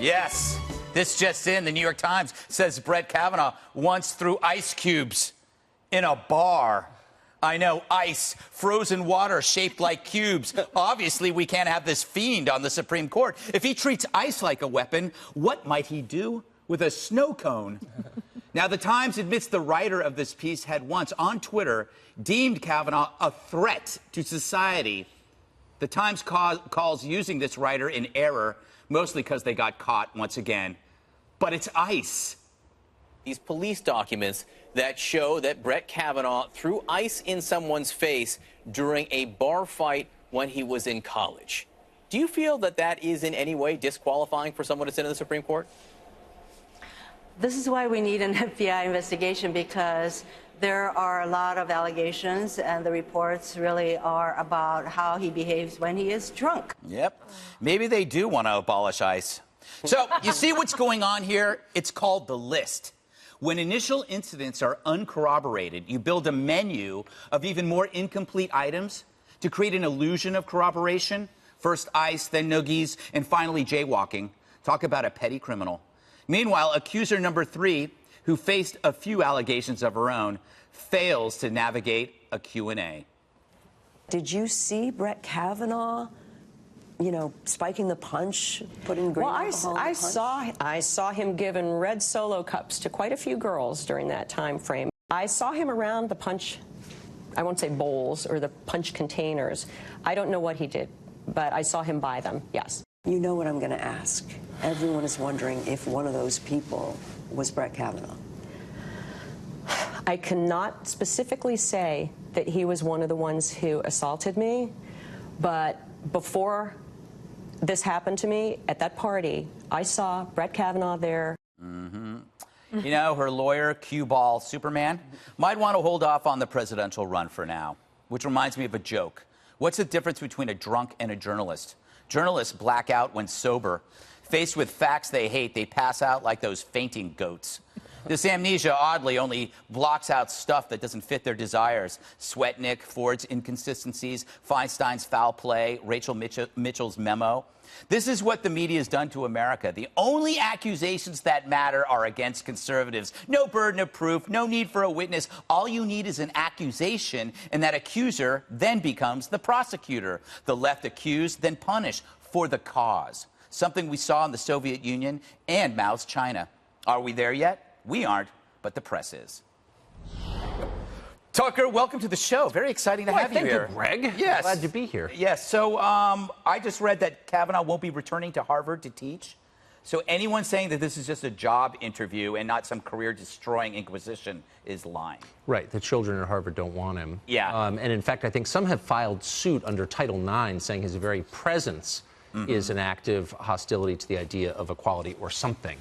Yes. This just in, the New York Times says Brett Kavanaugh once threw ice cubes in a bar. I know, ice, frozen water shaped like cubes. Obviously, we can't have this fiend on the Supreme Court. If he treats ice like a weapon, what might he do with a snow cone? Now, the Times admits the writer of this piece had once, on Twitter, deemed Kavanaugh a threat to society. The Times calls using this writer in error, mostly because they got caught once again. But it's ice. These police documents that show that Brett Kavanaugh threw ice in someone's face during a bar fight when he was in college. Do you feel that that is in any way disqualifying for someone to sit in the Supreme Court? This is why we need an FBI investigation, because there are a lot of allegations, and the reports really are about how he behaves when he is drunk. Yep. Maybe they do want to abolish ICE. So, you see what's going on here? It's called the list. When initial incidents are uncorroborated, you build a menu of even more incomplete items to create an illusion of corroboration. First ICE, then noogies, and finally jaywalking. Talk about a petty criminal. Meanwhile, accuser number 3, who faced a few allegations of her own, fails to navigate a Q&A. Did you see Brett Kavanaugh, spiking the punch, putting green alcohol in the punch? I saw him giving red Solo cups to quite a few girls during that time frame. I saw him around the punch, I won't say bowls, or the punch containers. I don't know what he did, but I saw him buy them, yes. You know what I'm going to ask. Everyone is wondering if one of those people was Brett Kavanaugh. I cannot specifically say that he was one of the ones who assaulted me, but before this happened to me at that party, I saw Brett Kavanaugh there. You know, her lawyer, cue ball Superman, might want to hold off on the presidential run for now, which reminds me of a joke. What's the difference between a drunk and a journalist? Journalists black out when sober. Faced with facts they hate, they pass out like those fainting goats. This amnesia, oddly, only blocks out stuff that doesn't fit their desires. Swetnick, Ford's inconsistencies, Feinstein's foul play, Rachel Mitchell's memo. This is what the media has done to America. The only accusations that matter are against conservatives. No burden of proof, no need for a witness. All you need is an accusation, and that accuser then becomes the prosecutor. The left accused, then punished for the cause. Something we saw in the Soviet Union and Mao's China. Are we there yet? We aren't, but the press is. Tucker, welcome to the show. Very exciting to have you here. Thank you, Greg. Yes. Glad to be here. Yes. So I just read that Kavanaugh won't be returning to Harvard to teach. So anyone saying that this is just a job interview and not some career-destroying inquisition is lying. Right. The children at Harvard don't want him. Yeah. And in fact, I think some have filed suit under Title IX saying his very presence is an act of hostility to the idea of equality or something.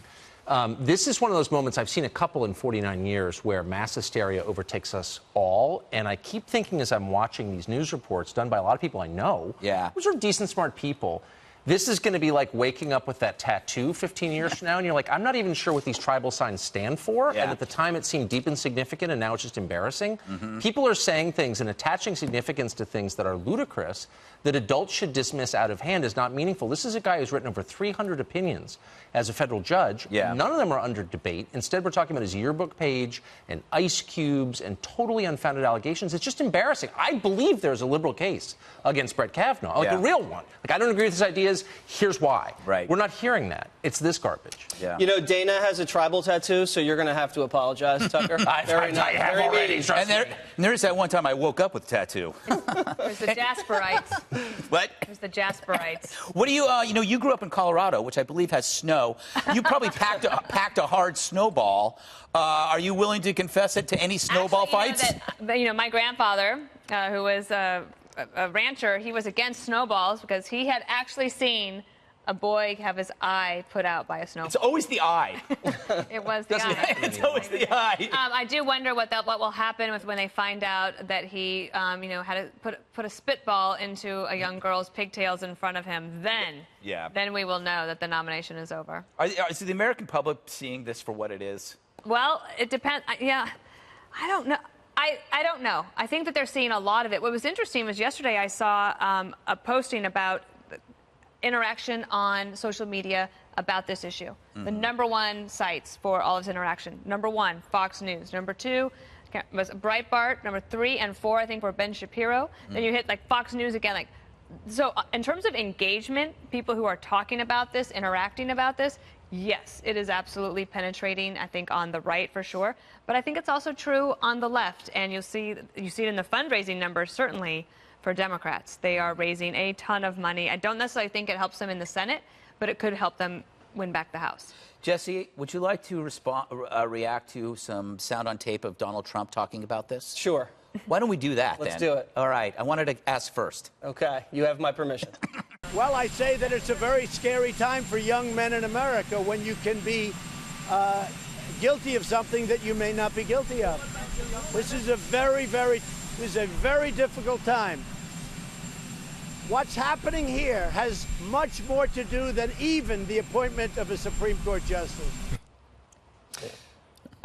This is one of those moments, I've seen a couple in 49 years, where mass hysteria overtakes us all. And I keep thinking as I'm watching these news reports done by a lot of people I know, those are decent, smart people. This is going to be like waking up with that tattoo 15 years from now, and you're like, I'm not even sure what these tribal signs stand for. And at the time, it seemed deep and significant, and now it's just embarrassing. People are saying things and attaching significance to things that are ludicrous that adults should dismiss out of hand as not meaningful. This is a guy who's written over 300 opinions as a federal judge. None of them are under debate. Instead, we're talking about his yearbook page and ice cubes and totally unfounded allegations. It's just embarrassing. I believe there's a liberal case against Brett Kavanaugh, like a real one. Like, I don't agree with his ideas. Here's why. We're not hearing that. It's this garbage. You know, Dana has a tribal tattoo, so you're going to have to apologize, Tucker. I have already. And there's that one time I woke up with a tattoo. There's the Jasperites. What? There's the Jasperites. What do you, you grew up in Colorado, which I believe has snow. You probably packed a hard snowball. Are you willing to confess it to any snowball fights? My grandfather, who was a rancher, he was against snowballs because he had actually seen a boy have his eye put out by a snowball. It's always the eye. It was the eye. It's always the eye. I do wonder what will happen when they find out that he, had to put a spitball into a young girl's pigtails in front of him. Then we will know that the nomination is over. Is the American public seeing this for what it is? Well, it depends. I don't know. I don't know. I think that they're seeing a lot of it. What was interesting was yesterday I saw a posting about interaction on social media about this issue. The #1 sites for all of this interaction. #1, Fox News. #2 was Breitbart. #3 and 4, I think, were Ben Shapiro. Then you hit like Fox News again. Like, so in terms of engagement, people who are talking about this, interacting about this, yes, it is absolutely penetrating, I think, on the right for sure. But I think it's also true on the left. And you see it in the fundraising numbers, certainly, for Democrats. They are raising a ton of money. I don't necessarily think it helps them in the Senate, but it could help them win back the House. Jesse, would you like to react to some sound on tape of Donald Trump talking about this? Sure. Why don't we do that, Let's then? do it. All right. I wanted to ask first. Okay. You have my permission. Well, I say that it's a very scary time for young men in America when you can be guilty of something that you may not be guilty of. This is a very difficult time. What's happening here has much more to do than even the appointment of a Supreme Court justice.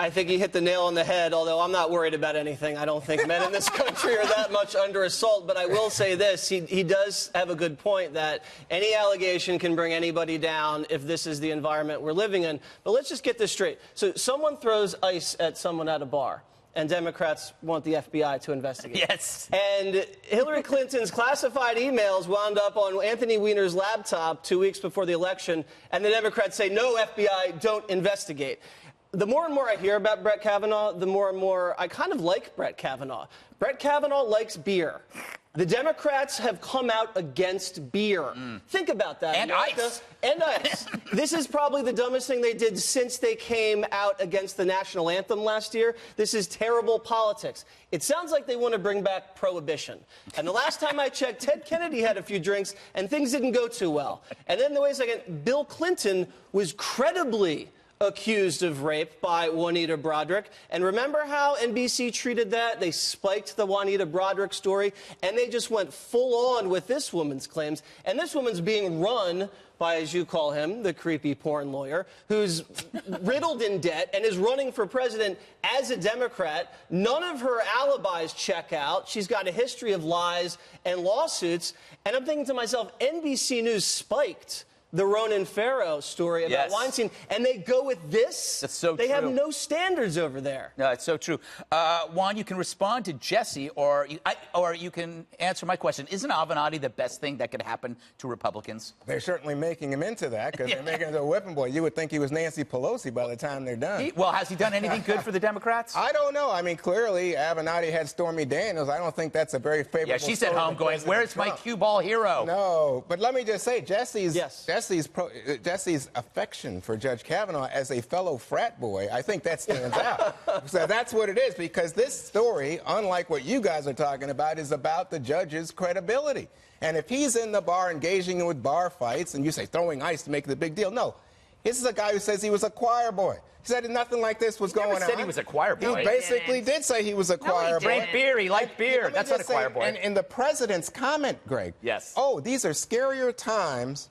I think he hit the nail on the head, although I'm not worried about anything. I don't think men in this country are that much under assault. But I will say this. He does have a good point that any allegation can bring anybody down if this is the environment we're living in. But let's just get this straight. So someone throws ice at someone at a bar, and Democrats want the FBI to investigate. Yes. And Hillary Clinton's classified emails wound up on Anthony Weiner's laptop 2 weeks before the election, and the Democrats say, no, FBI, don't investigate. The more and more I hear about Brett Kavanaugh, the more and more I kind of like Brett Kavanaugh. Brett Kavanaugh likes beer. The Democrats have come out against beer. Think about that. And America. ice. And ice. This is probably the dumbest thing they did since they came out against the national anthem last year. This is terrible politics. It sounds like they want to bring back prohibition. And the last time I checked, Ted Kennedy had a few drinks, and things didn't go too well. And then, wait a second, Bill Clinton was credibly accused of rape by Juanita Broaddrick. And remember how NBC treated that? They spiked the Juanita Broaddrick story, and they just went full on with this woman's claims. And this woman's being run by, as you call him, the creepy porn lawyer, who's riddled in debt and is running for president as a Democrat. None of her alibis check out. She's got a history of lies and lawsuits. And I'm thinking to myself, NBC News spiked the Ronan Farrow story about Weinstein, and they go with this? That's so true. They have no standards over there. No, it's so true. Juan, you can respond to Jesse, or you can answer my question. Isn't Avenatti the best thing that could happen to Republicans? They're certainly making him into that, because they're making him into a whipping boy. You would think he was Nancy Pelosi by the time they're done. Well, has he done anything good for the Democrats? I don't know. I mean, clearly, Avenatti had Stormy Daniels. I don't think that's a very favorable Yeah, she's at home going, where's my cue ball hero? No, but let me just say, Jesse's affection for Judge Kavanaugh as a fellow frat boy, I think that stands out. So that's what it is, because this story, unlike what you guys are talking about, is about the judge's credibility. And if he's in the bar engaging with bar fights, and you say throwing ice to make the big deal, no. This is a guy who says he was a choir boy. He said nothing like this was going on. He never said he was a choir boy. He basically did say he was a choir boy. He drank beer. He liked beer. That's not a choir boy. And in the president's comment, Greg. Yes. Oh, these are scary times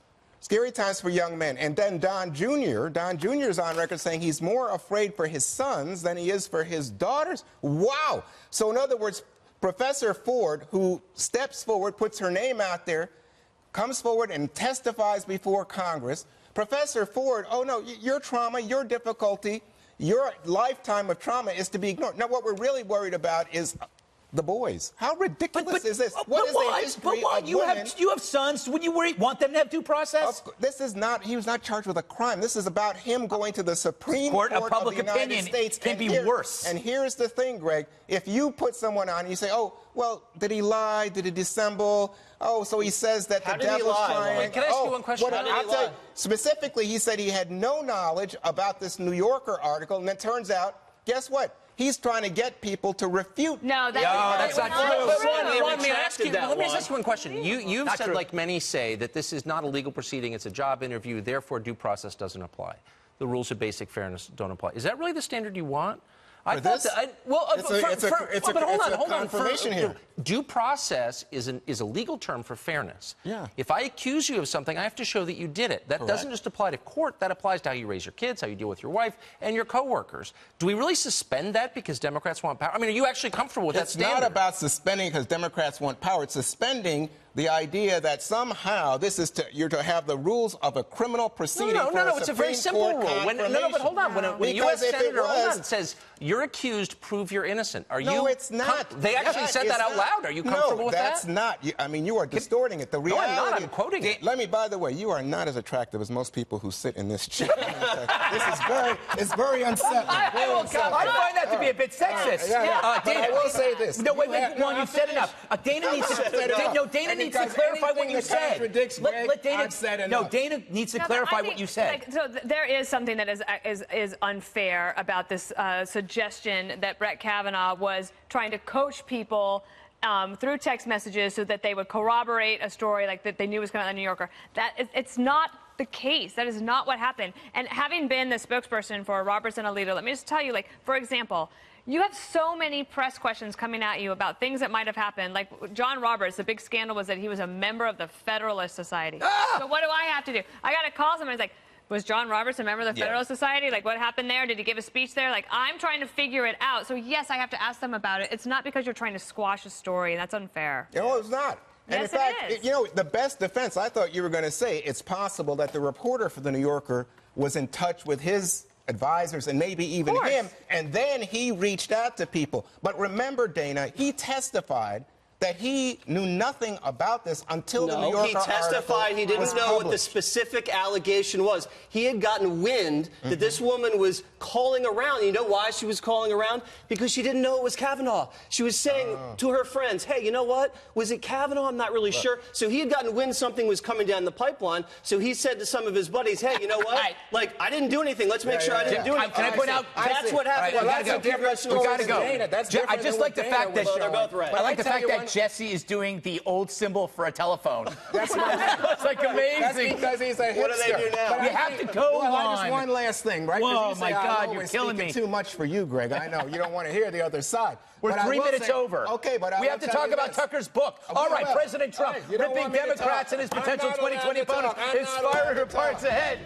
for young men. And then Don Jr. is on record saying he's more afraid for his sons than he is for his daughters. Wow. So in other words, Professor Ford, who steps forward, puts her name out there, comes forward and testifies before Congress. Professor Ford, oh no, your trauma, your difficulty, your lifetime of trauma is to be ignored. Now what we're really worried about is the boys. How ridiculous is this? What is the history of women? You have sons. Would you want them to have due process? This is not. He was not charged with a crime. This is about him going to the Supreme Court of public the United opinion States. Can be worse. And here's the thing, Greg. If you put someone on, you say, "Oh, well, did he lie? Did he dissemble? Oh, so he says that the devil's trying." Wait, can I ask you one question? Specifically, he said he had no knowledge about this New Yorker article, and it turns out, guess what? He's trying to get people to refute. No, that's not true. Let me ask you one question. You've said, like many say, that this is not a legal proceeding, it's a job interview, therefore due process doesn't apply. The rules of basic fairness don't apply. Is that really the standard you want? I thought that. But hold on. Confirmation here. Due process is a legal term for fairness. Yeah. If I accuse you of something, I have to show that you did it. That doesn't just apply to court. That applies to how you raise your kids, how you deal with your wife, and your coworkers. Do we really suspend that because Democrats want power? I mean, are you actually comfortable with that standard? It's not about suspending because Democrats want power. It's suspending the idea that somehow this is you're to have the rules of a criminal proceeding. No, it's a very simple rule. But hold on. When a U.S. Senator says, you're accused, prove you're innocent. No, it's not. They actually said that out loud. Are you comfortable with that? No, that's not. I mean, you are distorting it. The reality. No, I'm not. I'm quoting it. Let me, by the way, you are not as attractive as most people who sit in this chair. It's very unsettling. I find that to be a bit sexist. Dana, I will say this. No, wait, you've said enough. Dana needs to clarify what you said. Dana needs to clarify what you said. So there is something that is unfair about this suggestion that Brett Kavanaugh was trying to coach people through text messages so that they would corroborate a story like that they knew was coming out of the New Yorker. It's not the case. That is not what happened. And having been the spokesperson for Roberts and Alito, let me just tell you, like, for example, you have so many press questions coming at you about things that might have happened. Like John Roberts, the big scandal was that he was a member of the Federalist Society. So what do I have to do? I got to call somebody. It's like, was John Roberts a member of the Federalist Society? Like, what happened there? Did he give a speech there? Like, I'm trying to figure it out. So, yes, I have to ask them about it. It's not because you're trying to squash a story. That's unfair. No, it's not. And yes, in fact, you know, the best defense, I thought you were going to say, it's possible that the reporter for the New Yorker was in touch with his advisors and maybe even him, and then he reached out to people. But remember, Dana, he testified that he knew nothing about this until the New Yorker he testified he didn't know what the specific allegation was. He had gotten wind that this woman was calling around. You know why she was calling around? Because she didn't know it was Kavanaugh. She was saying to her friends, hey, you know what? Was it Kavanaugh? I'm not really sure. So he had gotten wind something was coming down the pipipeline. So he said to some of his buddies, hey, you know what? Like, I didn't do anything. Let's make sure I didn't do anything. Can I point out? That's what happened. We got to go. I just like the fact that they're both right. I like the fact that Jesse is doing the old symbol for a telephone. That's like amazing. That's because he's a hipster. What do they do now? You have to go on. Just one last thing, right? Whoa, my God, you're killing me. Too much for you, Greg. I know. You don't want to hear the other side. We're 3 minutes over. Okay, but we have to talk about Tucker's book. All right, President Trump ripping Democrats and his potential 2020 opponents. Inspiring reports ahead.